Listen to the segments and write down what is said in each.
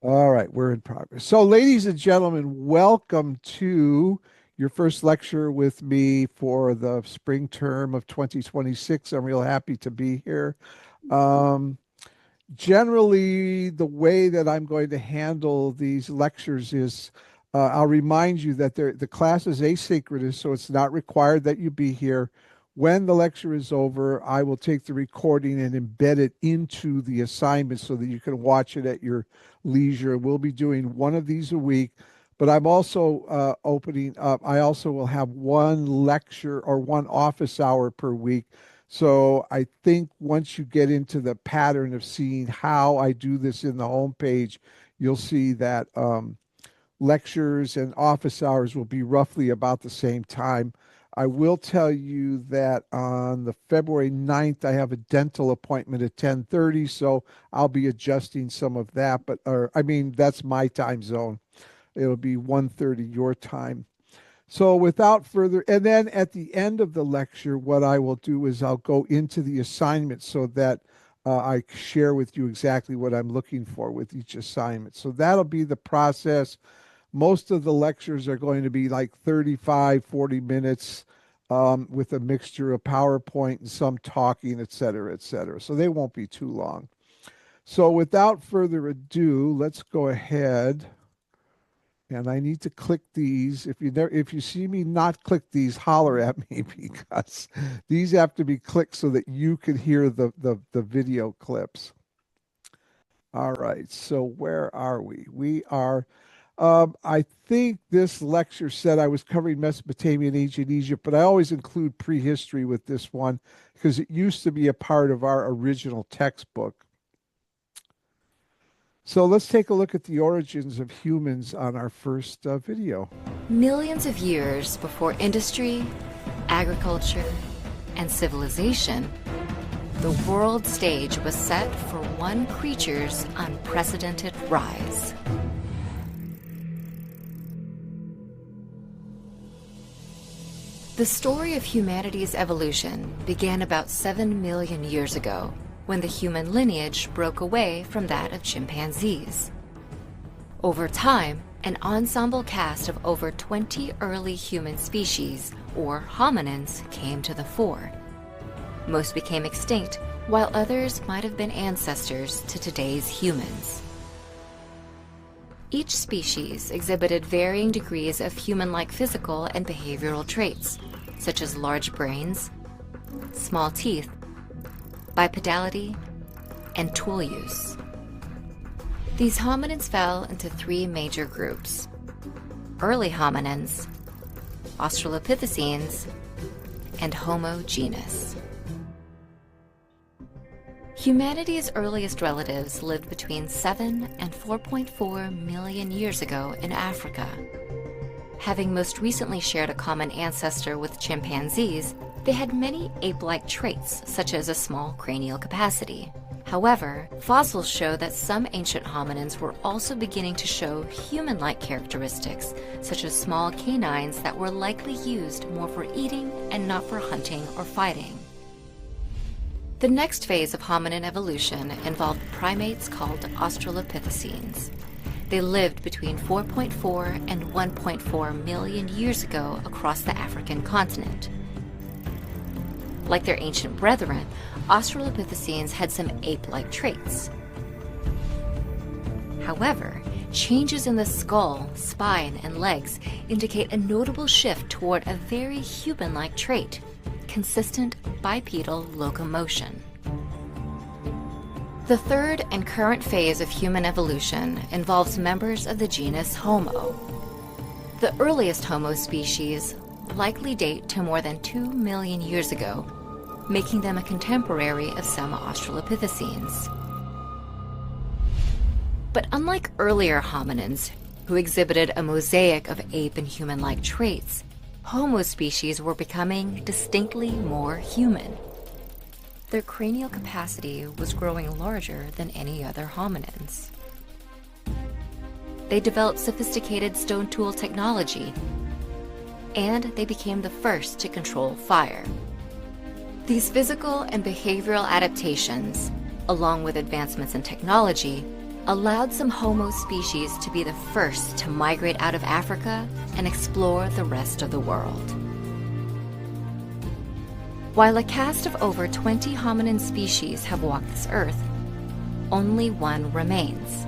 All right, we're in progress. So, ladies and gentlemen, welcome to your first lecture with me for the spring term of 2026. I'm real happy to be here. Um, Generally, the way that I'm going to handle these lectures is I'll remind you that the class is asynchronous, so it's not required that you be here. When the lecture is over, I will take the recording and embed it into the assignment so that you can watch it at your leisure. We'll be doing one of these a week, but I'm also opening up. I also will have one lecture or one office hour per week, so I think once you get into the pattern of seeing how I do this in the homepage, you'll see that lectures and office hours will be roughly about the same time. I will tell you that on the February 9th, I have a dental appointment at 10:30, so I'll be adjusting some of that, but or I mean that's my time zone. It'll be 1:30 your time. So without further, and then at the end of the lecture, what I will do is I'll go into the assignment so that I share with you exactly what I'm looking for with each assignment. So that'll be the process. Most of the lectures are going to be like 35, 40 minutes with a mixture of PowerPoint and some talking, et cetera, et cetera. So they won't be too long. So without further ado, let's go ahead and I need to click these. If you see me not click these, holler at me because these have to be clicked so that you can hear the video clips. All right, so where are we? We are, I think this lecture said I was covering Mesopotamia and ancient Egypt, but I always include prehistory with this one because it used to be a part of our original textbook. So let's take a look at the origins of humans on our first video. Millions of years before industry, agriculture, and civilization, the world stage was set for one creature's unprecedented rise. The story of humanity's evolution began about 7 million years ago, when the human lineage broke away from that of chimpanzees. Over time, an ensemble cast of over 20 early human species, or hominins, came to the fore. Most became extinct, while others might have been ancestors to today's humans. Each species exhibited varying degrees of human-like physical and behavioral traits, such as large brains, small teeth, bipedality, and tool use. These hominins fell into three major groups: early hominins, Australopithecines, and Homo genus. Humanity's earliest relatives lived between 7 and 4.4 million years ago in Africa. Having most recently shared a common ancestor with chimpanzees, they had many ape-like traits, such as a small cranial capacity. However, fossils show that some ancient hominins were also beginning to show human-like characteristics, such as small canines that were likely used more for eating and not for hunting or fighting. The next phase of hominin evolution involved primates called Australopithecines. They lived between 4.4 and 1.4 million years ago across the African continent. Like their ancient brethren, Australopithecines had some ape-like traits. However, changes in the skull, spine, and legs indicate a notable shift toward a very human-like trait: consistent bipedal locomotion. The third and current phase of human evolution involves members of the genus Homo. The earliest Homo species likely date to more than 2 million years ago, making them a contemporary of some Australopithecines. But unlike earlier hominins, who exhibited a mosaic of ape and human-like traits, Homo species were becoming distinctly more human. Their cranial capacity was growing larger than any other hominins. They developed sophisticated stone tool technology, and they became the first to control fire. These physical and behavioral adaptations, along with advancements in technology, allowed some Homo species to be the first to migrate out of Africa and explore the rest of the world. While a cast of over 20 hominin species have walked this earth, only one remains.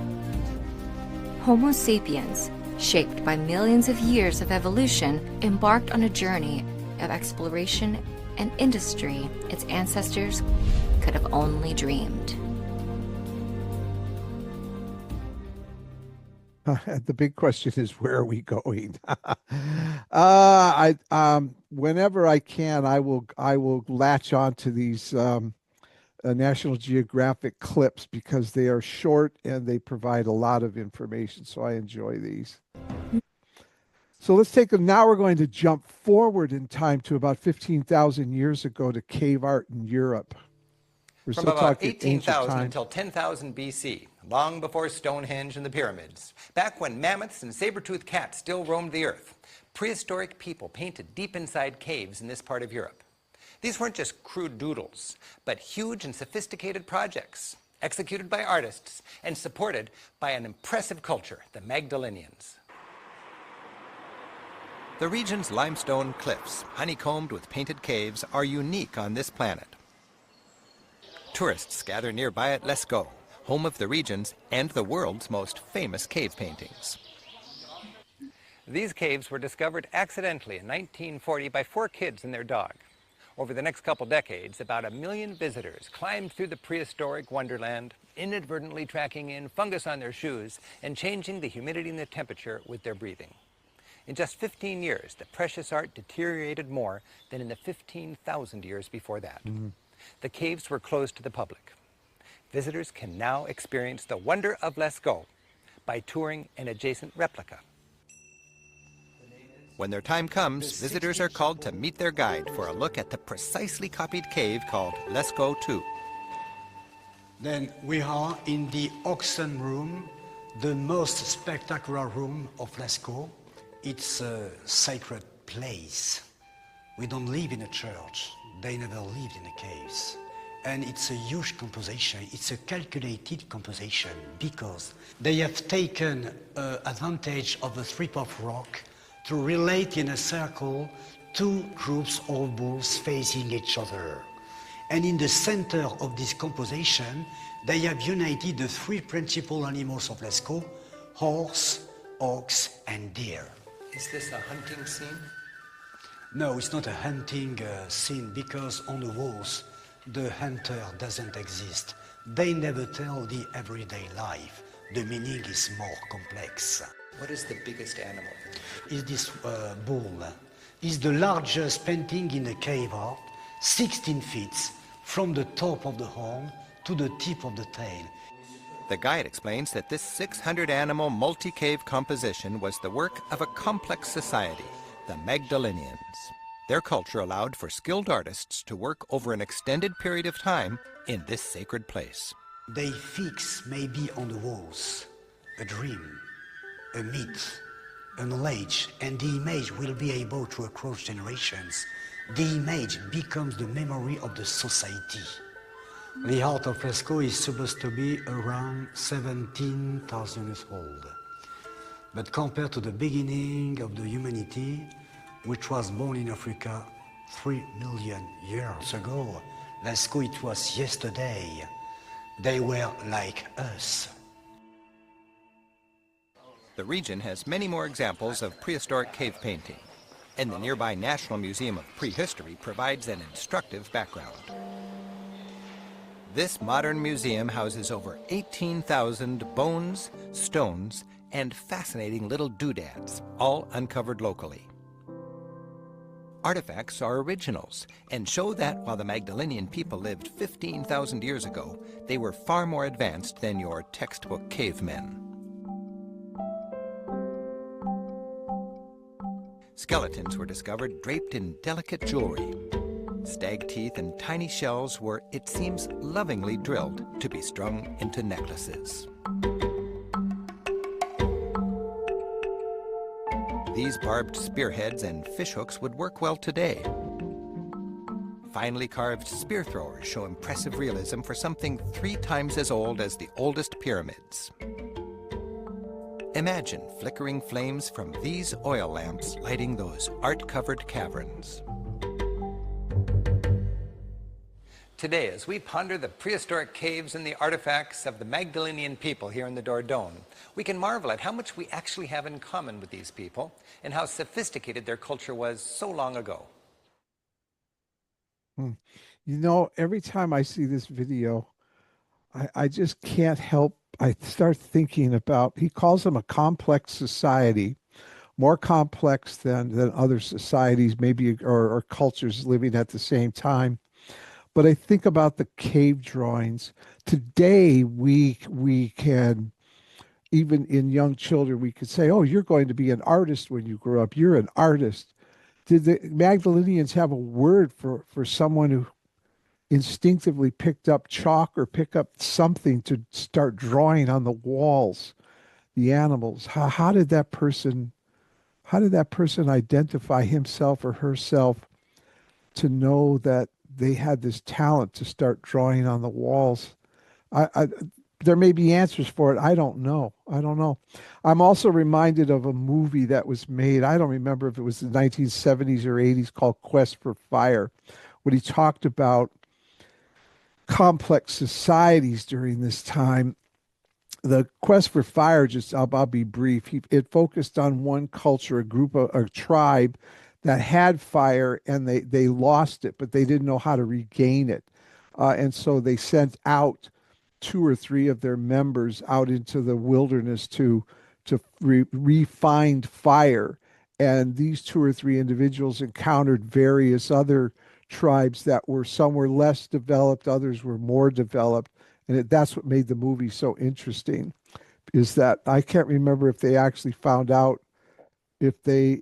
Homo sapiens, shaped by millions of years of evolution, embarked on a journey of exploration and industry its ancestors could have only dreamed. The big question is, where are we going? Whenever I can, I will latch on to these National Geographic clips because they are short and they provide a lot of information. So I enjoy these. So let's take them. Now we're going to jump forward in time to about 15,000 years ago to cave art in Europe. We're From still about talking ancient 18,000 times. until 10,000 BC, long before Stonehenge and the pyramids, back when mammoths and saber-toothed cats still roamed the earth, prehistoric people painted deep inside caves in this part of Europe. These weren't just crude doodles, but huge and sophisticated projects, executed by artists and supported by an impressive culture, the Magdalenians. The region's limestone cliffs, honeycombed with painted caves, are unique on this planet. Tourists gather nearby at Lascaux, home of the region's and the world's most famous cave paintings. These caves were discovered accidentally in 1940 by 4 kids and their dog. Over the next couple decades, about 1 million visitors climbed through the prehistoric wonderland, inadvertently tracking in fungus on their shoes and changing the humidity and the temperature with their breathing. In just 15 years, the precious art deteriorated more than in the 15,000 years before that. The caves were closed to the public. Visitors can now experience the wonder of Lascaux by touring an adjacent replica. When their time comes, visitors are called to meet their guide for a look at the precisely copied cave called Lascaux II. Then we are in the auction room, the most spectacular room of Lascaux. It's a sacred place. We don't live in a church. They never lived in the caves. And it's a huge composition. It's a calculated composition because they have taken advantage of the strip of rock to relate in a circle 2 groups of bulls facing each other. And in the center of this composition, they have united the 3 principal animals of Lascaux: horse, ox, and deer. Is this a hunting scene? No, it's not a hunting scene because on the walls, the hunter doesn't exist. They never tell the everyday life. The meaning is more complex. What is the biggest animal? Is this bull? Is the largest painting in the cave art, 16 feet from the top of the horn to the tip of the tail. The guide explains that this 600-animal multi-cave composition was the work of a complex society, the Magdalenians. Their culture allowed for skilled artists to work over an extended period of time in this sacred place. They fix maybe on the walls a dream, a myth, a knowledge, and the image will be able to across generations. The image becomes the memory of the society. The art of Lascaux is supposed to be around 17,000 years old. But compared to the beginning of the humanity, which was born in Africa 3 million years ago, Lascaux, it was yesterday. They were like us. The region has many more examples of prehistoric cave painting, and the nearby National Museum of Prehistory provides an instructive background. This modern museum houses over 18,000 bones, stones, and fascinating little doodads, all uncovered locally. Artifacts are originals and show that while the Magdalenian people lived 15,000 years ago, they were far more advanced than your textbook cavemen. Skeletons were discovered draped in delicate jewelry. Stag teeth and tiny shells were, it seems, lovingly drilled to be strung into necklaces. These barbed spearheads and fishhooks would work well today. finely carved spear throwers show impressive realism for something 3 times as old as the oldest pyramids. Imagine flickering flames from these oil lamps lighting those art-covered caverns. Today, as we ponder the prehistoric caves and the artifacts of the Magdalenian people here in the Dordogne, we can marvel at how much we actually have in common with these people and how sophisticated their culture was so long ago. You know, every time I see this video, I just can't help. I start thinking about, he calls them a complex society, more complex than other societies, maybe, or cultures living at the same time. But I think about the cave drawings. Today, we can, even in young children, we could say, oh, you're going to be an artist when you grow up. You're an artist. Did the Magdalenians have a word for someone who instinctively picked up chalk or pick up something to start drawing on the walls, the animals? How did that person identify himself or herself to know that they had this talent to start drawing on the walls? There may be answers for it. I don't know. I'm also reminded of a movie that was made. I don't remember if it was the 1970s or 80s, called Quest for Fire, when he talked about complex societies during this time. The Quest for Fire, just I'll be brief. It focused on one culture, a tribe that had fire, and they lost it, but they didn't know how to regain it. And so they sent out 2 or 3 of their members out into the wilderness to re-find fire. And these 2 or 3 individuals encountered various other tribes that were, some were less developed, others were more developed. And that's what made the movie so interesting, is that I can't remember if they actually found out if they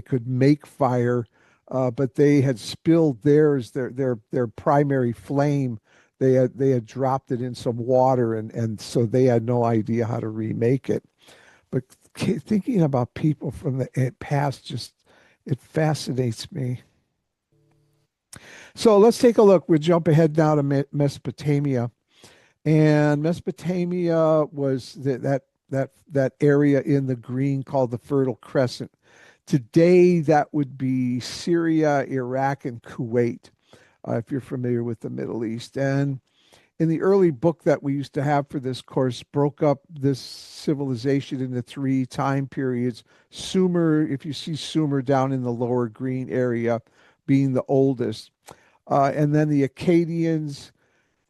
could make fire, but they had spilled theirs, their primary flame. They had dropped it in some water, and so they had no idea how to remake it. But thinking about people from the past, just, it fascinates me. So let's take a look. We'll jump ahead now to Mesopotamia. And Mesopotamia was that area in the green called the Fertile Crescent. Today, that would be Syria, Iraq, and Kuwait, if you're familiar with the Middle East. And in the early book that we used to have for this course, broke up this civilization into 3 time periods. Sumer, if you see Sumer down in the lower green area, being the oldest. And then the Akkadians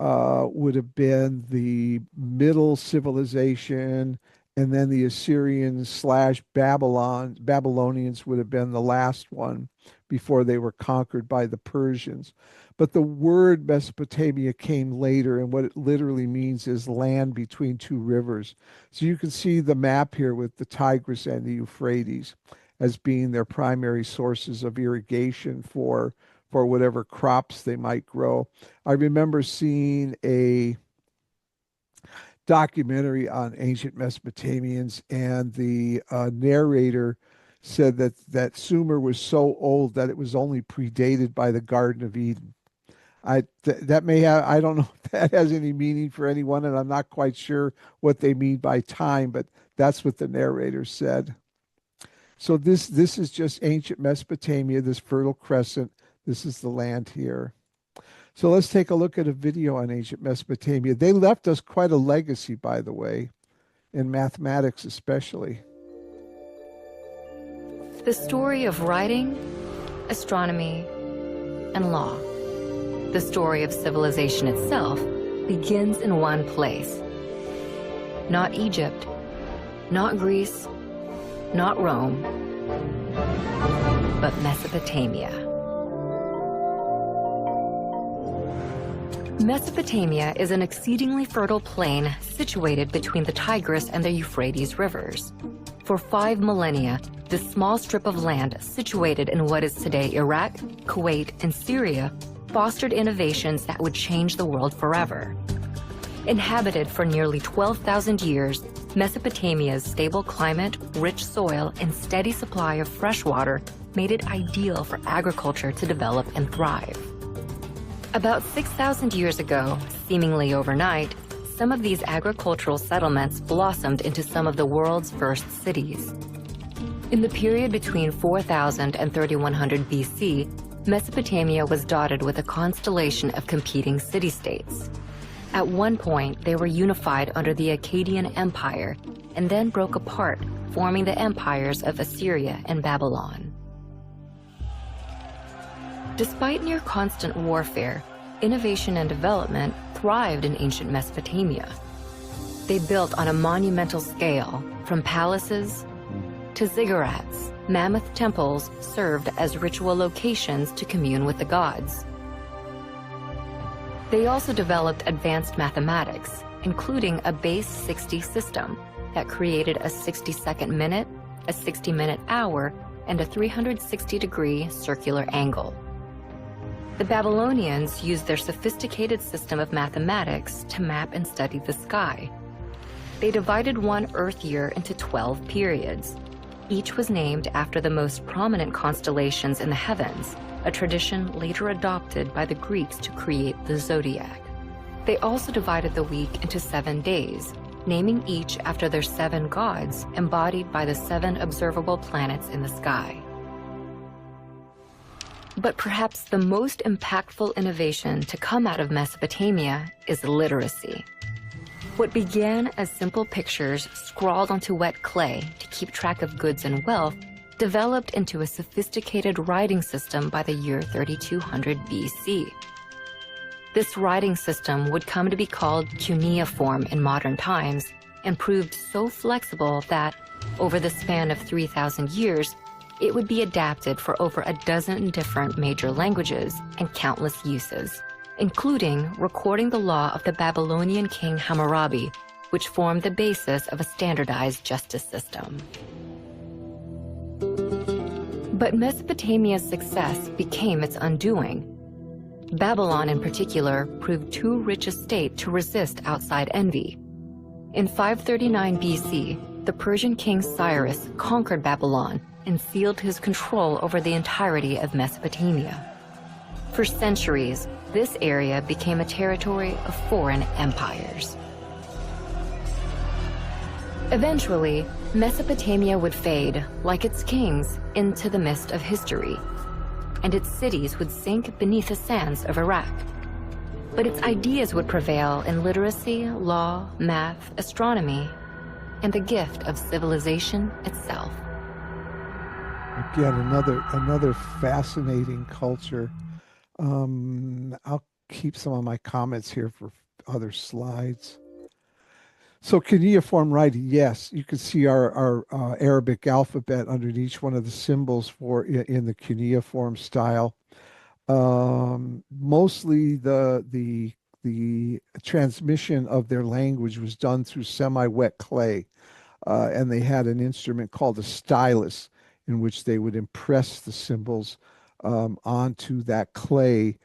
would have been the middle civilization, and then the Assyrians / Babylonians would have been the last one before they were conquered by the Persians. But the word Mesopotamia came later, and what it literally means is land between 2 rivers. So you can see the map here with the Tigris and the Euphrates as being their primary sources of irrigation for whatever crops they might grow. I remember seeing a documentary on ancient Mesopotamians, and the narrator said that Sumer was so old that it was only predated by the Garden of Eden. That may have, I don't know if that has any meaning for anyone, and I'm not quite sure what they mean by time, but that's what the narrator said. So this is just ancient Mesopotamia, this Fertile Crescent. This is the land here. So let's take a look at a video on ancient Mesopotamia. They left us quite a legacy, by the way, in mathematics especially. The story of writing, astronomy, and law. The story of civilization itself begins in one place. Not Egypt, not Greece, not Rome, but Mesopotamia. Mesopotamia is an exceedingly fertile plain situated between the Tigris and the Euphrates rivers. For 5 millennia, this small strip of land situated in what is today Iraq, Kuwait, and Syria fostered innovations that would change the world forever. Inhabited for nearly 12,000 years, Mesopotamia's stable climate, rich soil, and steady supply of fresh water made it ideal for agriculture to develop and thrive. About 6,000 years ago, seemingly overnight, some of these agricultural settlements blossomed into some of the world's first cities. In the period between 4000 and 3100 BC, Mesopotamia was dotted with a constellation of competing city-states. At one point, they were unified under the Akkadian Empire and then broke apart, forming the empires of Assyria and Babylon. Despite near constant warfare, innovation and development thrived in ancient Mesopotamia. They built on a monumental scale, from palaces to ziggurats. Mammoth temples served as ritual locations to commune with the gods. They also developed advanced mathematics, including a base 60 system that created a 60-second minute, a 60-minute hour, and a 360-degree circular angle. The Babylonians used their sophisticated system of mathematics to map and study the sky. They divided one Earth year into 12 periods. Each was named after the most prominent constellations in the heavens, a tradition later adopted by the Greeks to create the zodiac. They also divided the week into 7 days, naming each after their 7 gods embodied by the 7 observable planets in the sky. But perhaps the most impactful innovation to come out of Mesopotamia is literacy. What began as simple pictures scrawled onto wet clay to keep track of goods and wealth developed into a sophisticated writing system by the year 3200 BC. This writing system would come to be called cuneiform in modern times and proved so flexible that, over the span of 3,000 years, it would be adapted for over a dozen different major languages and countless uses, including recording the law of the Babylonian king Hammurabi, which formed the basis of a standardized justice system. But Mesopotamia's success became its undoing. Babylon, in particular, proved too rich a state to resist outside envy. In 539 BC, the Persian king Cyrus conquered Babylon and sealed his control over the entirety of Mesopotamia. For centuries, this area became a territory of foreign empires. Eventually, Mesopotamia would fade, like its kings, into the mist of history, and its cities would sink beneath the sands of Iraq. But its ideas would prevail in literacy, law, math, astronomy, and the gift of civilization itself. Again, another fascinating culture. I'll keep some of my comments here for other slides. So cuneiform writing, yes, you can see our Arabic alphabet underneath each one of the symbols for in the cuneiform style. Mostly the transmission of their language was done through semi-wet clay, and they had an instrument called a stylus, in which they would impress the symbols onto that clay,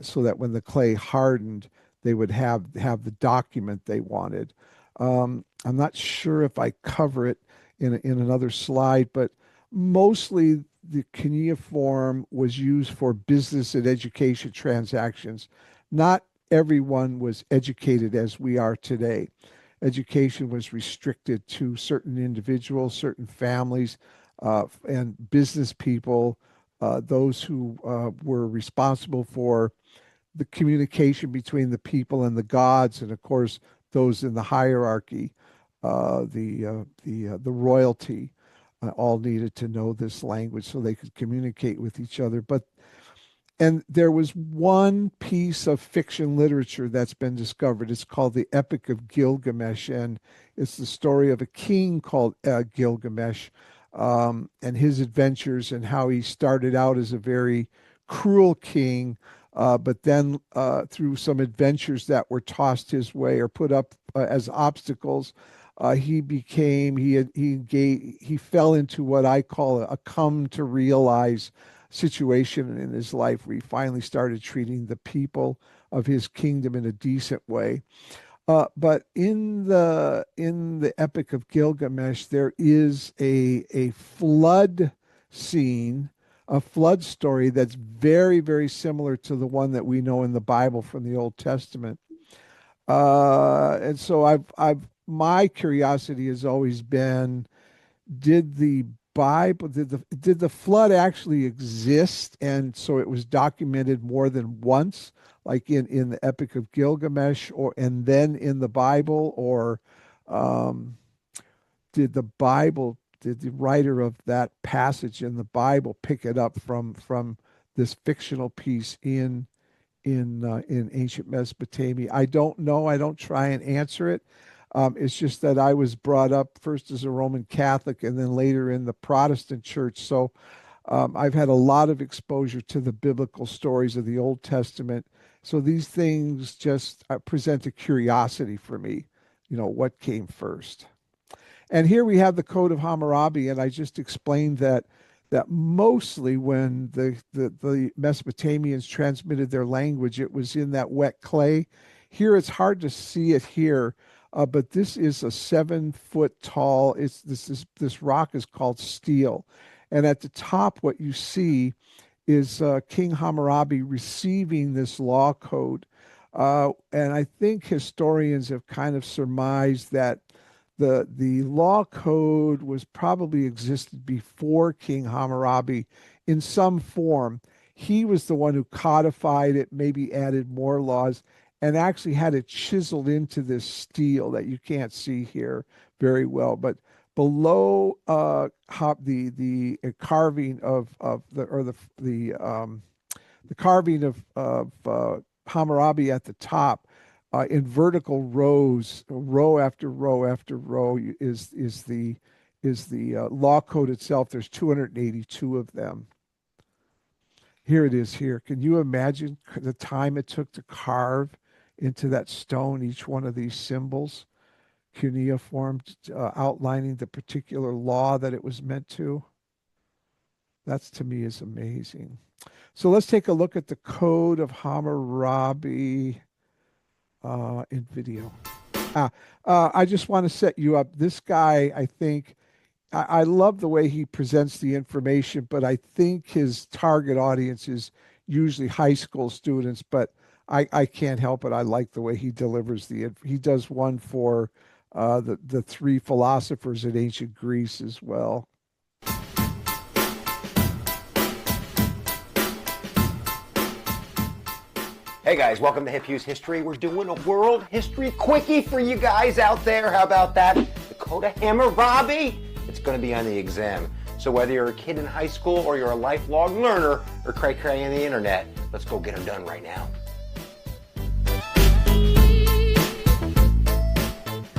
so that when the clay hardened, they would have the document they wanted. I'm not sure if I cover it in another slide, but mostly the cuneiform was used for business and education transactions. Not everyone was educated as we are today. Education was restricted to certain individuals, certain families, and business people, those who were responsible for the communication between the people and the gods, and of course those in the hierarchy, the royalty, all needed to know this language so they could communicate with each other. And there was one piece of fiction literature that's been discovered. It's called the Epic of Gilgamesh, and it's the story of a king called Gilgamesh, and his adventures, and how he started out as a very cruel king, but then through some adventures that were tossed his way or put up as obstacles, he fell into what I call a come to realize situation in his life, where he finally started treating the people of his kingdom in a decent way. But in the Epic of Gilgamesh, there is a flood scene, a flood story that's very, very similar to the one that we know in the Bible from the Old Testament. And so my curiosity has always been, did the Bible, did the flood actually exist? And so it was documented more than once, like in the Epic of Gilgamesh, or and then in the Bible, or um, did the writer of that passage in the Bible pick it up from this fictional piece in ancient Mesopotamia? I don't know. I don't try and answer it. It's just that I was brought up first as a Roman Catholic and then later in the Protestant church. So I've had a lot of exposure to the biblical stories of the Old Testament. So these things just present a curiosity for me. What came first? And here we have the Code of Hammurabi, and I just explained that mostly when the Mesopotamians transmitted their language, it was in that wet clay. Here it's hard to see it here, but this is a 7 foot tall. This rock is called steel, and at the top, what you see is King Hammurabi receiving this law code. And I think historians have kind of surmised that the law code was probably existed before King Hammurabi in some form. He was the one who codified it, maybe added more laws, and actually had it chiseled into this steel that you can't see here very well. But below the carving of the carving of Hammurabi at the top, in vertical rows, row after row after row, is the law code itself. There's 282 of them. Here it is. Here, can you imagine the time it took to carve into that stone each one of these symbols, cuneiform, outlining the particular law that it was meant to? That's, to me, is amazing. So let's take a look at the Code of Hammurabi in video. I just want to set you up. This guy, I think, I love the way he presents the information, but I think his target audience is usually high school students, but I can't help it. I like the way he delivers he does one for the three philosophers in ancient Greece as well. Hey guys, welcome to Hip Hughes History. We're doing a world history quickie for you guys out there. How about that? The Code of Hammurabi. It's going to be on the exam. So whether you're a kid in high school or you're a lifelong learner or cray-cray on the internet, let's go get them done right now.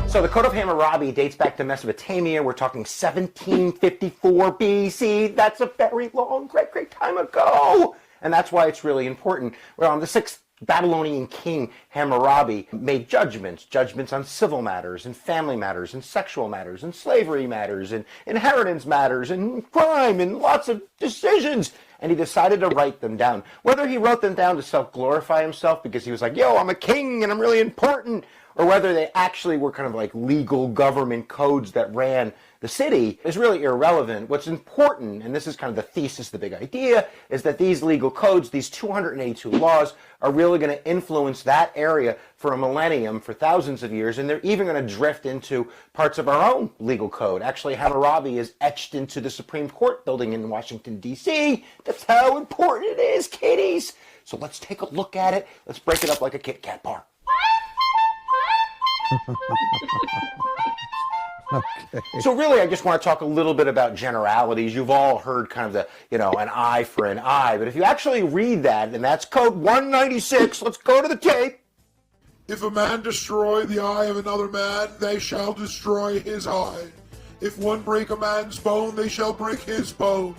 So the Code of Hammurabi dates back to Mesopotamia. We're talking 1754 BC. That's a very long, great time ago. And that's why it's really important. Well, on the 6th Babylonian king Hammurabi made judgments on civil matters and family matters and sexual matters and slavery matters and inheritance matters and crime and lots of decisions. And he decided to write them down. Whether he wrote them down to self-glorify himself because he was like, yo, I'm a king and I'm really important, or whether they actually were kind of like legal government codes that ran the city is really irrelevant. What's important, and this is kind of the thesis, the big idea, is that these legal codes, these 282 laws, are really going to influence that area for a millennium, for thousands of years, and they're even going to drift into parts of our own legal code. Actually, Hammurabi is etched into the Supreme Court building in Washington, D.C. That's how important it is, kiddies. So let's take a look at it. Let's break it up like a Kit Kat bar. Okay. So really, I just want to talk a little bit about generalities. You've all heard kind of the, an eye for an eye. But if you actually read that, and that's code 196, let's go to the tape. If a man destroy the eye of another man, they shall destroy his eye. If one break a man's bone, they shall break his bone.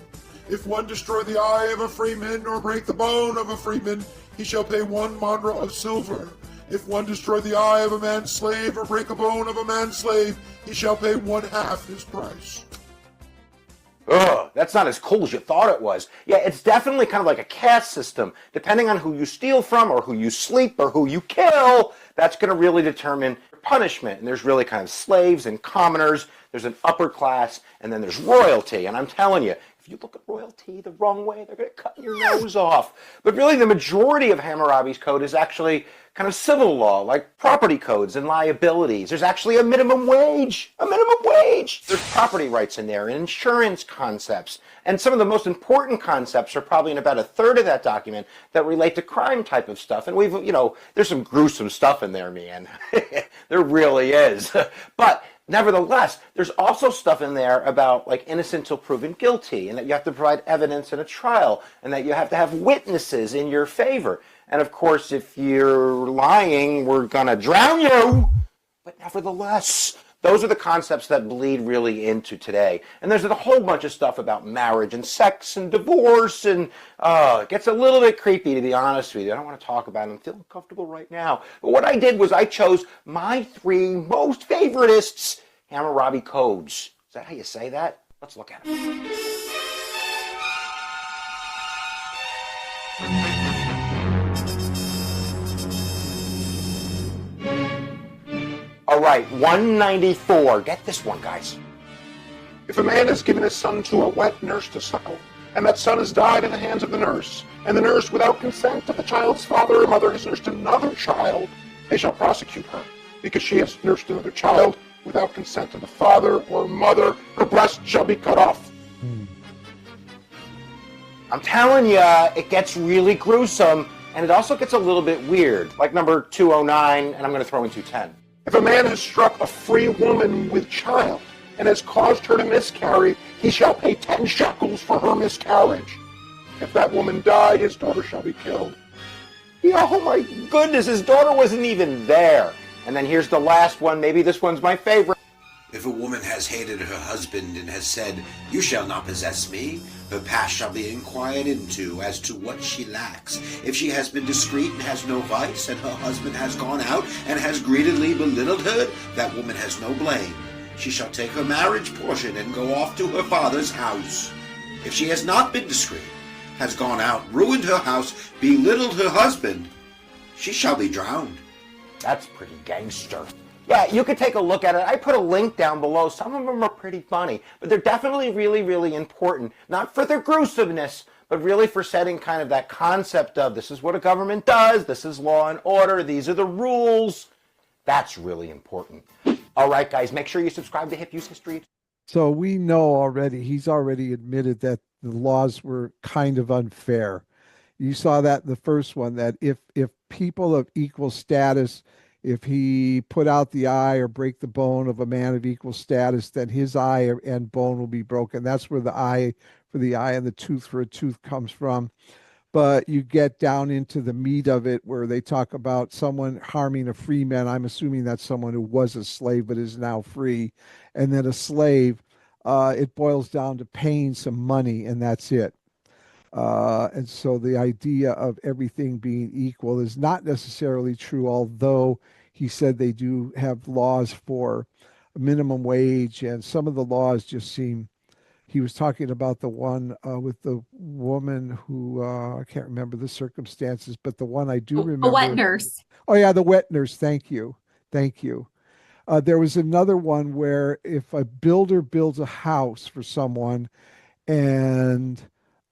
If one destroy the eye of a freeman, or break the bone of a freeman, he shall pay 1 mandra of silver. If one destroy the eye of a man's slave, or break a bone of a man's slave, he shall pay 1/2 his price. Ugh, that's not as cool as you thought it was. Yeah, it's definitely kind of like a caste system. Depending on who you steal from, or who you sleep, or who you kill, that's going to really determine punishment. And there's really kind of slaves and commoners, there's an upper class, and then there's royalty. And I'm telling you, if you look at royalty the wrong way, they're going to cut your nose off. But really, the majority of Hammurabi's code is actually kind of civil law, like property codes and liabilities. There's actually a minimum wage, a minimum wage. There's property rights in there and insurance concepts. And some of the most important concepts are probably in about a third of that document that relate to crime type of stuff. And we've, there's some gruesome stuff in there, man. There really is. But nevertheless, there's also stuff in there about like innocent till proven guilty, and that you have to provide evidence in a trial, and that you have to have witnesses in your favor. And of course, if you're lying, we're gonna drown you. But nevertheless, those are the concepts that bleed really into today. And there's a whole bunch of stuff about marriage and sex and divorce, and it gets a little bit creepy, to be honest with you. I don't want to talk about it. I'm feeling comfortable right now. But what I did was I chose my 3 most favoritists Hammurabi codes. Is that how you say that? Let's look at them. All right, 194. Get this one, guys. If a man has given his son to a wet nurse to suckle, and that son has died in the hands of the nurse, and the nurse, without consent of the child's father or mother, has nursed another child, they shall prosecute her, because she has nursed another child without consent of the father or mother. Her breast shall be cut off. I'm telling you, it gets really gruesome, and it also gets a little bit weird, like number 209, and I'm going to throw in 210. If a man has struck a free woman with child and has caused her to miscarry, he shall pay 10 shekels for her miscarriage. If that woman die, his daughter shall be killed. Yeah, oh my goodness, his daughter wasn't even there. And then here's the last one. Maybe this one's my favorite. If a woman has hated her husband and has said, "You shall not possess me," her past shall be inquired into as to what she lacks. If she has been discreet and has no vice, and her husband has gone out and has greedily belittled her, that woman has no blame. She shall take her marriage portion and go off to her father's house. If she has not been discreet, has gone out, ruined her house, belittled her husband, she shall be drowned. That's pretty gangster. Yeah, you could take a look at it. I put a link down below. Some of them are pretty funny, but they're definitely really, really important. Not for their gruesomeness, but really for setting kind of that concept of this is what a government does, this is law and order, these are the rules. That's really important. All right, guys, make sure you subscribe to Hip Use History. So we know already, he's already admitted that the laws were kind of unfair. You saw that in the first one, that if people of equal status, if he put out the eye or break the bone of a man of equal status, then his eye and bone will be broken. That's where the eye for the eye and the tooth for a tooth comes from. But you get down into the meat of it where they talk about someone harming a free man. I'm assuming that's someone who was a slave but is now free. And then a slave, it boils down to paying some money, and that's it. And so the idea of everything being equal is not necessarily true, although he said they do have laws for minimum wage, and some of the laws just seem. He was talking about the one with the woman who I can't remember the circumstances, but the one I do remember. A wet nurse. Oh yeah, the wet nurse. Thank you, thank you. There was another one where if a builder builds a house for someone, and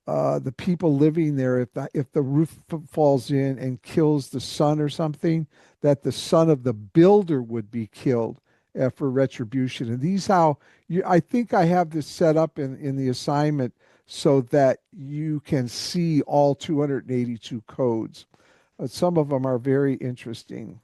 the people living there, if the roof falls in and kills the son or something, that the son of the builder would be killed for retribution. And these I think I have this set up in the assignment so that you can see all 282 codes. Some of them are very interesting.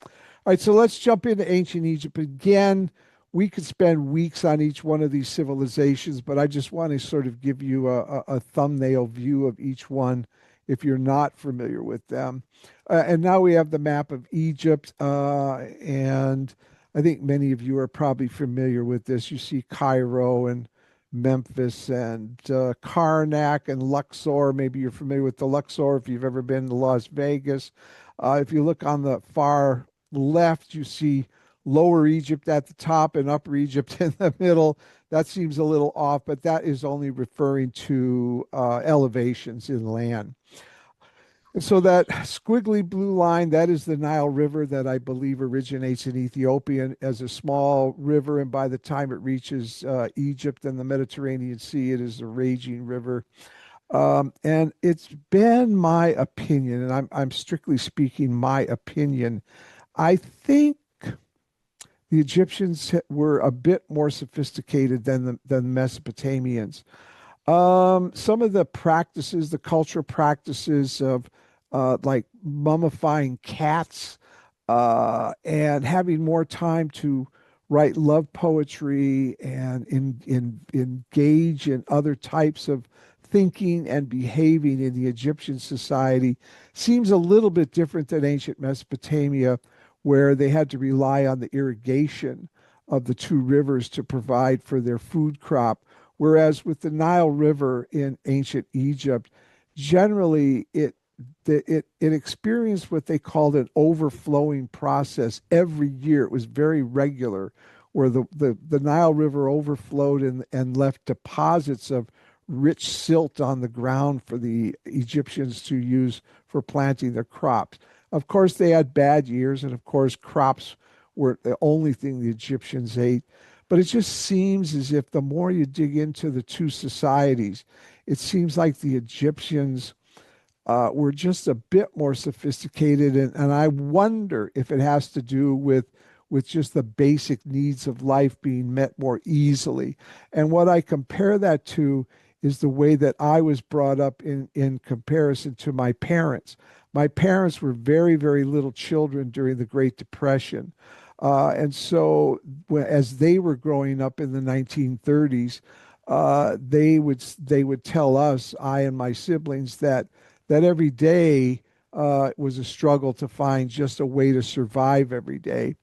All right, so let's jump into ancient Egypt again. We could spend weeks on each one of these civilizations, but I just want to sort of give you a thumbnail view of each one if you're not familiar with them. And now we have the map of Egypt, and I think many of you are probably familiar with this. You see Cairo and Memphis and Karnak and Luxor. Maybe you're familiar with the Luxor if you've ever been to Las Vegas. If you look on the far left, you see Lower Egypt at the top and Upper Egypt in the middle. That seems a little off, but that is only referring to elevations in land. And so that squiggly blue line, that is the Nile River that I believe originates in Ethiopia as a small river. And by the time it reaches Egypt and the Mediterranean Sea, it is a raging river. And it's been my opinion, and I'm strictly speaking my opinion. I think the Egyptians were a bit more sophisticated than Mesopotamians. Some of the practices, the cultural practices of like mummifying cats and having more time to write love poetry and engage in other types of thinking and behaving in the Egyptian society seems a little bit different than ancient Mesopotamia, where they had to rely on the irrigation of the two rivers to provide for their food crop. Whereas with the Nile River in ancient Egypt, generally it experienced what they called an overflowing process every year. It was very regular, where the Nile River overflowed and left deposits of rich silt on the ground for the Egyptians to use for planting their crops. Of course, they had bad years, and of course, crops were the only thing the Egyptians ate. But it just seems as if the more you dig into the two societies, it seems like the Egyptians were just a bit more sophisticated, and I wonder if it has to do with just the basic needs of life being met more easily. And what I compare that to is the way that I was brought up in comparison to my parents. My parents were very, very little children during the Great Depression. And so as they were growing up in the 1930s, they would tell us, I and my siblings, that every day was a struggle to find just a way to survive every day.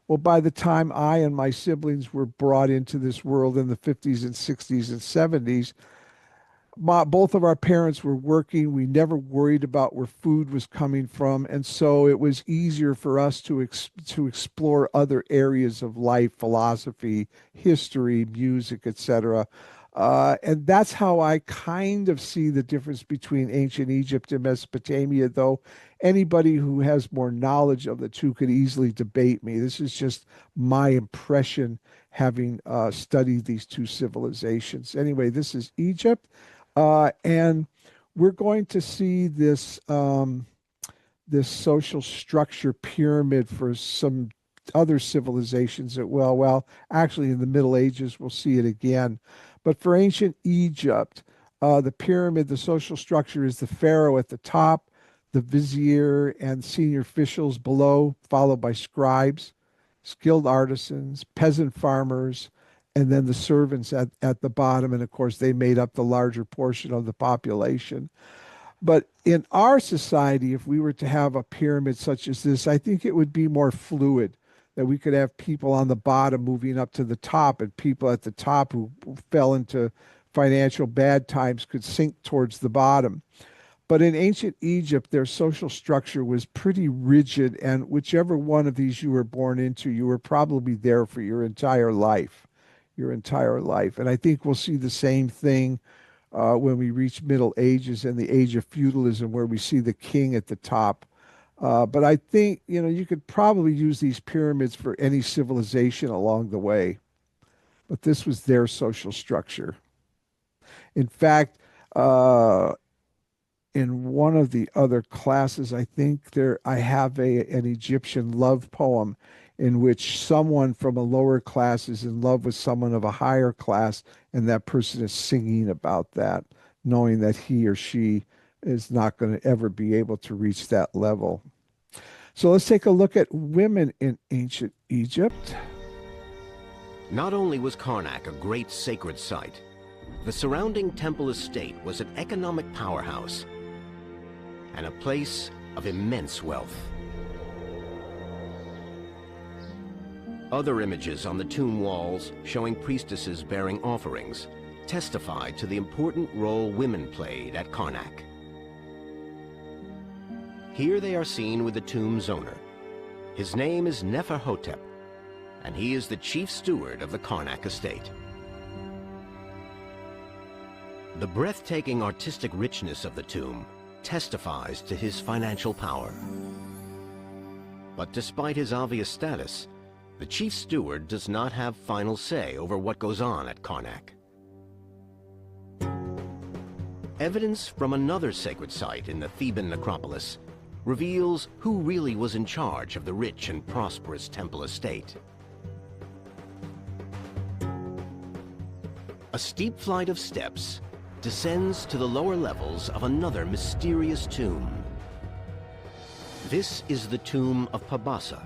Well, by the time I and my siblings were brought into this world in the 50s and 60s and 70s, both of our parents were working. We never worried about where food was coming from, and so it was easier for us to explore other areas of life, philosophy, history, music, etc. And that's how I kind of see the difference between ancient Egypt and Mesopotamia, though anybody who has more knowledge of the two could easily debate me. This is just my impression having studied these two civilizations. Anyway, this is Egypt. And we're going to see this social structure pyramid for some other civilizations as well. Actually, in the Middle Ages, we'll see it again. But for ancient Egypt, the pyramid, the social structure is the pharaoh at the top, the vizier and senior officials below, followed by scribes, skilled artisans, peasant farmers, and then the servants at the bottom. And of course, they made up the larger portion of the population. But in our society, if we were to have a pyramid such as this, I think it would be more fluid, that we could have people on the bottom moving up to the top, and people at the top who fell into financial bad times could sink towards the bottom. But in ancient Egypt, their social structure was pretty rigid, and whichever one of these you were born into, you were probably there for your entire life. Your entire life. And I think we'll see the same thing when we reach Middle Ages and the age of feudalism, where we see the king at the top. But I think, you could probably use these pyramids for any civilization along the way. But this was their social structure. In fact, in one of the other classes, I think I have an Egyptian love poem in which someone from a lower class is in love with someone of a higher class, and that person is singing about that, knowing that he or she is not going to ever be able to reach that level. So let's take a look at women in ancient Egypt. Not only was Karnak a great sacred site, the surrounding temple estate was an economic powerhouse and a place of immense wealth. Other images on the tomb walls showing priestesses bearing offerings testify to the important role women played at Karnak. Here they are seen with the tomb's owner. His name is Neferhotep, and he is the chief steward of the Karnak estate. The breathtaking artistic richness of the tomb testifies to his financial power. But despite his obvious status, the chief steward does not have final say over what goes on at Karnak. Evidence from another sacred site in the Theban necropolis reveals who really was in charge of the rich and prosperous temple estate. A steep flight of steps descends to the lower levels of another mysterious tomb. This is the tomb of Pabasa,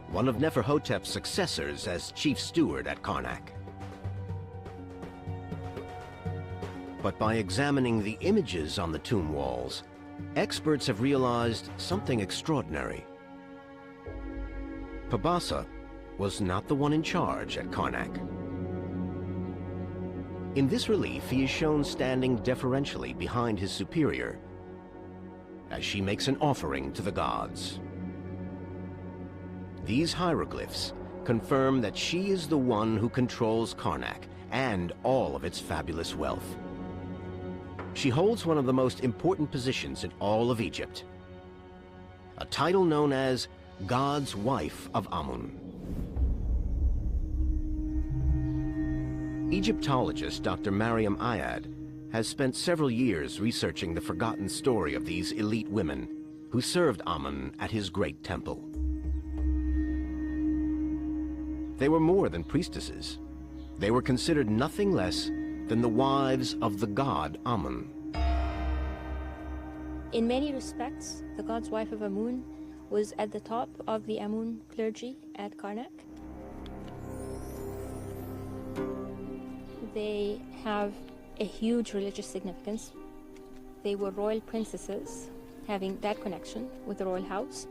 one of Neferhotep's successors as chief steward at Karnak. But by examining the images on the tomb walls, experts have realized something extraordinary. Pabasa was not the one in charge at Karnak. In this relief, he is shown standing deferentially behind his superior as she makes an offering to the gods. These hieroglyphs confirm that she is the one who controls Karnak and all of its fabulous wealth. She holds one of the most important positions in all of Egypt, a title known as God's Wife of Amun. Egyptologist Dr. Mariam Ayad has spent several years researching the forgotten story of these elite women who served Amun at his great temple. They were more than priestesses. They were considered nothing less than the wives of the god Amun. In many respects, the god's wife of Amun was at the top of the Amun clergy at Karnak. They have a huge religious significance. They were royal princesses, having that connection with the royal house.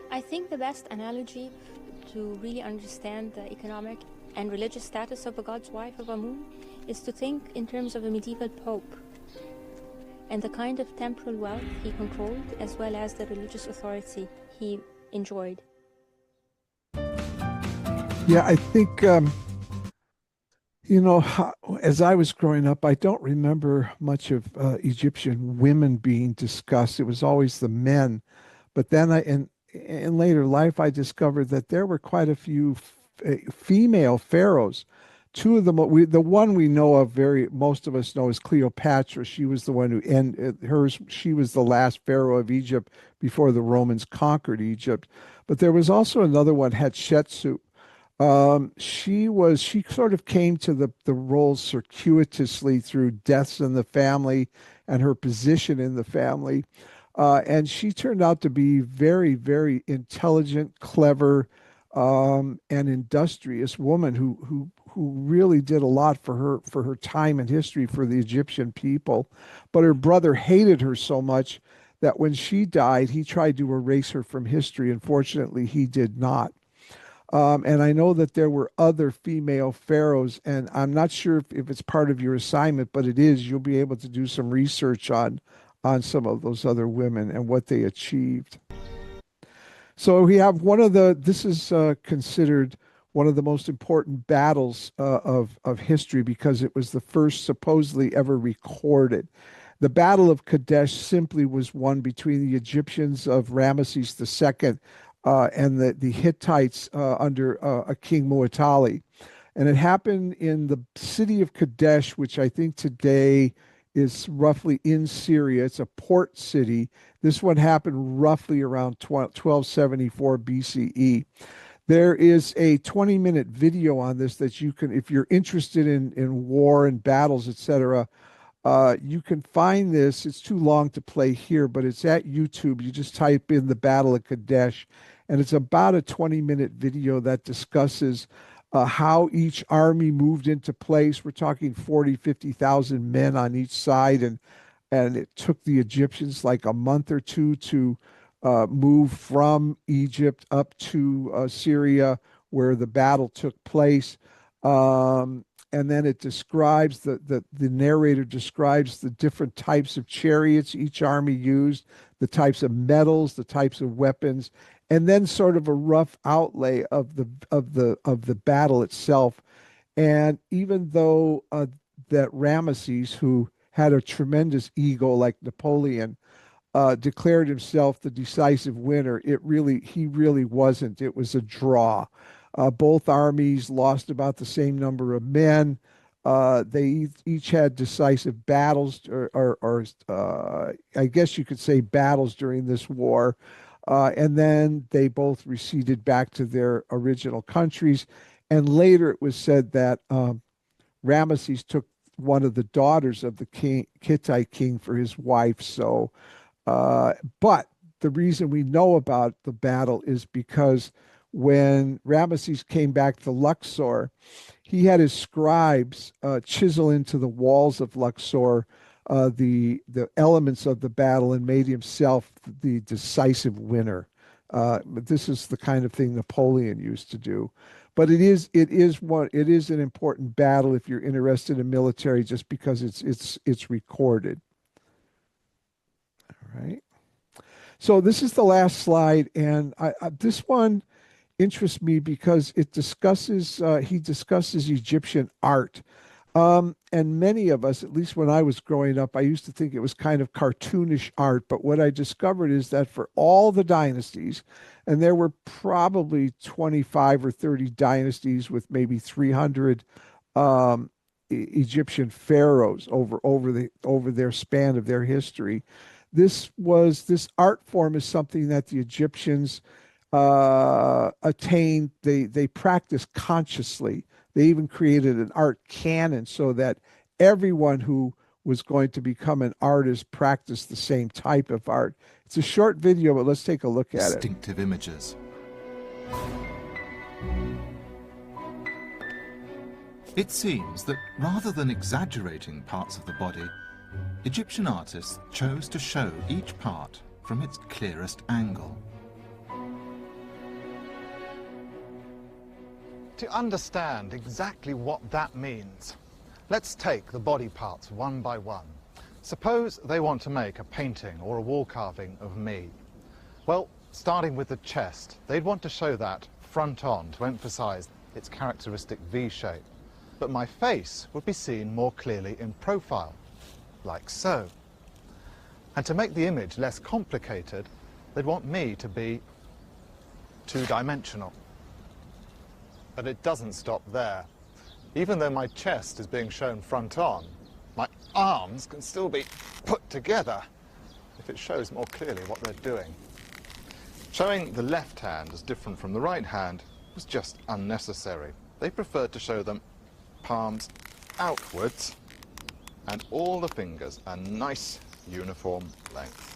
I think the best analogy to really understand the economic and religious status of the god's wife of Amun is to think in terms of a medieval pope and the kind of temporal wealth he controlled as well as the religious authority he enjoyed. Yeah, I think, as I was growing up, I don't remember much of Egyptian women being discussed. It was always the men. But then in later life, I discovered that there were quite a few female pharaohs. Two of them, the one we know of, most of us know, is Cleopatra. She was the one she was the last pharaoh of Egypt before the Romans conquered Egypt. But there was also another one, Hatshepsut. She sort of came to the role circuitously through deaths in the family and her position in the family. And she turned out to be very, very intelligent, clever, and industrious woman who really did a lot for her time in history for the Egyptian people. But her brother hated her so much that when she died, he tried to erase her from history. Unfortunately, he did not. And I know that there were other female pharaohs, and I'm not sure if it's part of your assignment, but it is. You'll be able to do some research on some of those other women and what they achieved. So we have this is considered one of the most important battles of history because it was the first supposedly ever recorded. The Battle of Kadesh simply was won between the Egyptians of Ramesses II and the Hittites under a king Muwatalli. And it happened in the city of Kadesh, which I think today is roughly in Syria. It's a port city. This one happened roughly around 1274 BCE. There is a 20-minute video on this that you can, if you're interested in war and battles, etc., you can find this. It's too long to play here, but it's at YouTube. You just type in the Battle of Kadesh, and it's about a 20-minute video that discusses how each army moved into place. We're talking 40, 50,000 men on each side, and it took the Egyptians like a month or two to move from Egypt up to Syria, where the battle took place. And then it describes the narrator describes the different types of chariots each army used, the types of metals, the types of weapons, and then sort of a rough outlay of the battle itself. And even though that Ramesses, who had a tremendous ego like Napoleon, declared himself the decisive winner. He really wasn't. It was a draw. Both armies lost about the same number of men. They each had decisive battles, or I guess you could say battles during this war. And then they both receded back to their original countries. And later it was said that Ramesses took one of the daughters of the Hittite king for his wife. But the reason we know about the battle is because when Ramesses came back to Luxor, he had his scribes chisel into the walls of Luxor the elements of the battle and made himself the decisive winner. But this is the kind of thing Napoleon used to do. But it is an important battle if you're interested in military, just because it's recorded. All right. So this is the last slide, and this one interests me because he discusses Egyptian art. And many of us, at least when I was growing up, I used to think it was kind of cartoonish art. But what I discovered is that for all the dynasties, and there were probably 25 or 30 dynasties with maybe 300 Egyptian pharaohs over their span of their history. This art form is something that the Egyptians attained. They practiced consciously. They even created an art canon so that everyone who was going to become an artist practiced the same type of art. It's a short video, but let's take a look at it. Distinctive images. It seems that rather than exaggerating parts of the body, Egyptian artists chose to show each part from its clearest angle. To understand exactly what that means, let's take the body parts one by one. Suppose they want to make a painting or a wall carving of me. Well, starting with the chest, they'd want to show that front on to emphasize its characteristic V shape. But my face would be seen more clearly in profile, like so. And to make the image less complicated, they'd want me to be two-dimensional. But it doesn't stop there. Even though my chest is being shown front on, my arms can still be put together if it shows more clearly what they're doing. Showing the left hand as different from the right hand was just unnecessary. They preferred to show them palms outwards and all the fingers a nice uniform length.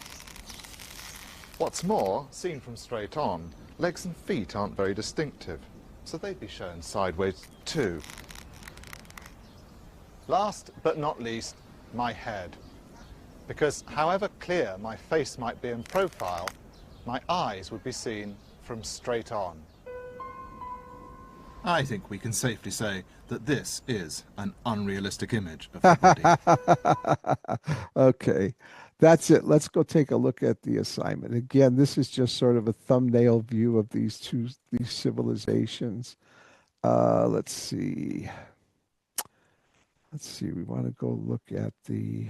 What's more, seen from straight on, legs and feet aren't very distinctive, so they'd be shown sideways too. Last but not least, my head. Because however clear my face might be in profile, my eyes would be seen from straight on. I think we can safely say that this is an unrealistic image of the body. Okay, that's it. Let's go take a look at the assignment. Again, this is just sort of a thumbnail view of these civilizations. Let's see. We want to go look at the.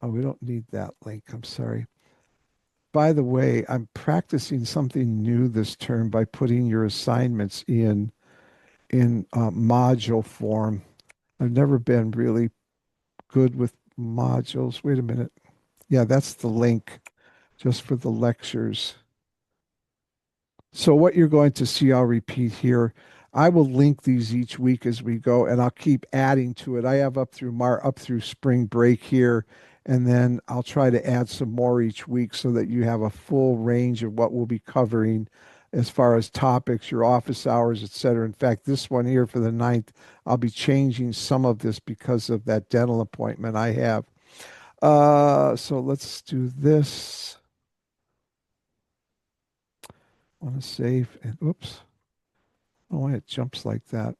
Oh, we don't need that link. I'm sorry. By the way, I'm practicing something new this term by putting your assignments in module form. I've never been really good with modules. Wait a minute. Yeah, that's the link just for the lectures. So what you're going to see, I'll repeat here. I will link these each week as we go, and I'll keep adding to it. I have up through spring break here, and then I'll try to add some more each week so that you have a full range of what we'll be covering as far as topics, your office hours, etc. In fact, this one here for the 9th, I'll be changing some of this because of that dental appointment I have. So let's do this. I want to save, and oops. Oh, it jumps like that.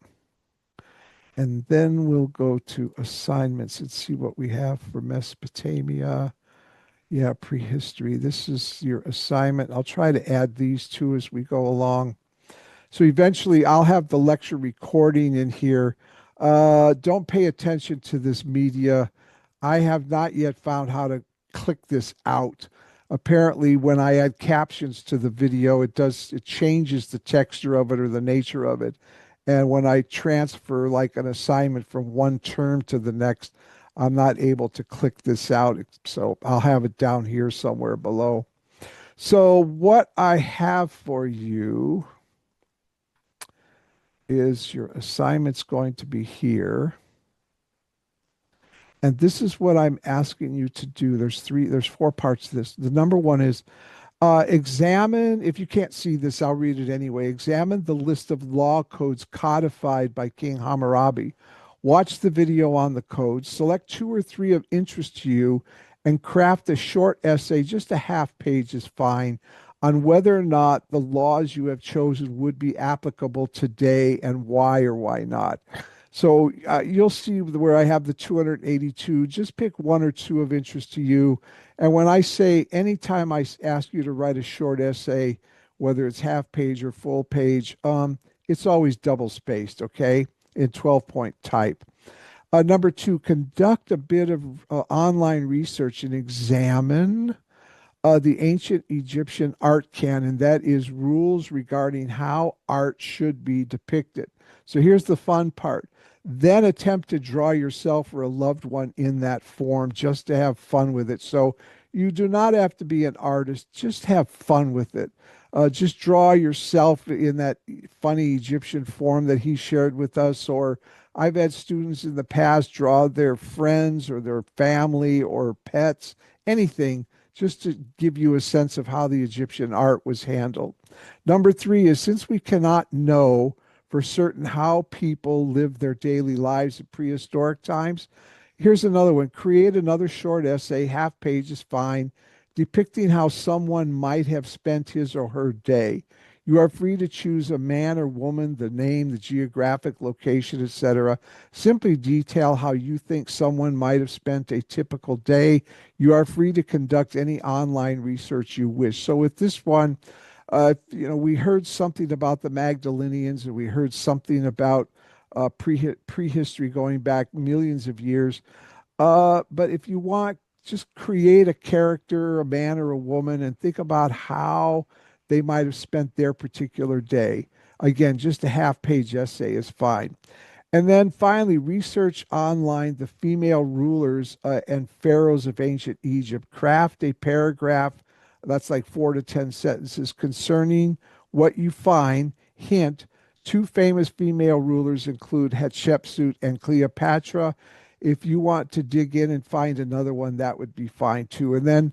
And then we'll go to assignments and see what we have for Mesopotamia. Yeah, prehistory. This is your assignment. I'll try to add these two as we go along. So eventually I'll have the lecture recording in here. Don't pay attention to this media. I have not yet found how to click this out. Apparently, when I add captions to the video, it changes the texture of it or the nature of it. And when I transfer like an assignment from one term to the next, I'm not able to click this out. So I'll have it down here somewhere below. So what I have for you is your assignment's going to be here. And this is what I'm asking you to do. There's four parts to this. The number one is examine, if you can't see this, I'll read it anyway. Examine the list of law codes codified by King Hammurabi. Watch the video on the codes, select two or three of interest to you, and craft a short essay, just a half page is fine, on whether or not the laws you have chosen would be applicable today and why or why not. So you'll see where I have the 282. Just pick one or two of interest to you. And when I say anytime I ask you to write a short essay, whether it's half page or full page, it's always double spaced, okay, in 12-point type. Number two, conduct a bit of online research and examine the ancient Egyptian art canon, that is, rules regarding how art should be depicted. So here's the fun part. Then attempt to draw yourself or a loved one in that form just to have fun with it. So you do not have to be an artist, just have fun with it. Just draw yourself in that funny Egyptian form that he shared with us. Or I've had students in the past draw their friends or their family or pets, anything, just to give you a sense of how the Egyptian art was handled. Number three is, since we cannot know for certain how people lived their daily lives in prehistoric times, here's another one. Create another short essay, half page is fine, depicting how someone might have spent his or her day. You are free to choose a man or woman, the name, the geographic location, etc. Simply detail how you think someone might have spent a typical day. You are free to conduct any online research you wish. So with this one, we heard something about the Magdalenians, and we heard something about prehistory going back millions of years. But if you want, just create a character, a man or a woman, and think about how they might have spent their particular day. Again, just a half page essay is fine. And then finally, research online the female rulers and pharaohs of ancient Egypt. Craft a paragraph that's like 4 to 10 sentences concerning what you find. Hint, two famous female rulers include Hatshepsut and Cleopatra. If you want to dig in and find another one, that would be fine too. And then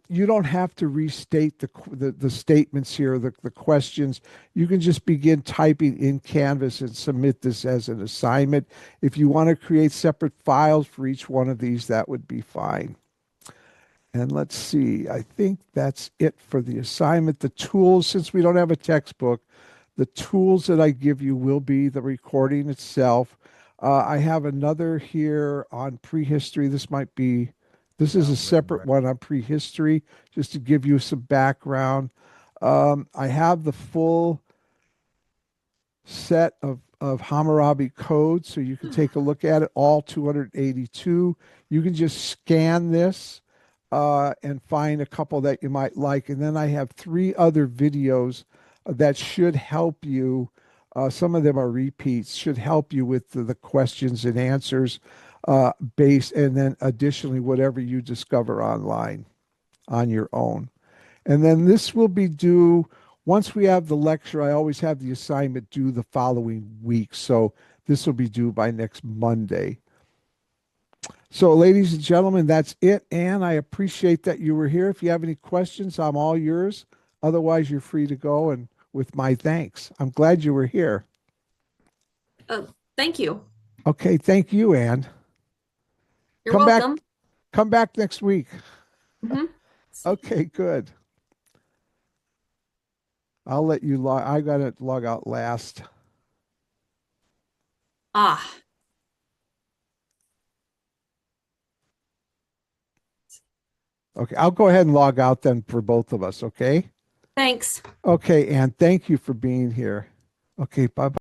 you don't have to restate the statements here, the questions. You can just begin typing in Canvas and submit this as an assignment. If you want to create separate files for each one of these, that would be fine. And let's see, I think that's it for the assignment. The tools, since we don't have a textbook, the tools that I give you will be the recording itself. I have another here on prehistory. This is a separate one on prehistory, just to give you some background. I have the full set of Hammurabi codes, so you can take a look at it, all 282. You can just scan this and find a couple that you might like. And then I have three other videos that should help you. Some of them are repeats, should help you with the questions and answers based, and then additionally, whatever you discover online on your own. And then this will be due, once we have the lecture, I always have the assignment due the following week. So this will be due by next Monday. So, ladies and gentlemen, that's it. Anne, I appreciate that you were here. If you have any questions, I'm all yours. Otherwise, you're free to go. And with my thanks, I'm glad you were here. Thank you. Okay, thank you, Anne. You're welcome. Come back next week. Mm-hmm. Okay, good. I'll let you log. I got to log out last. Ah. Okay, I'll go ahead and log out then for both of us, okay? Thanks. Okay, Anne, thank you for being here. Okay, bye-bye.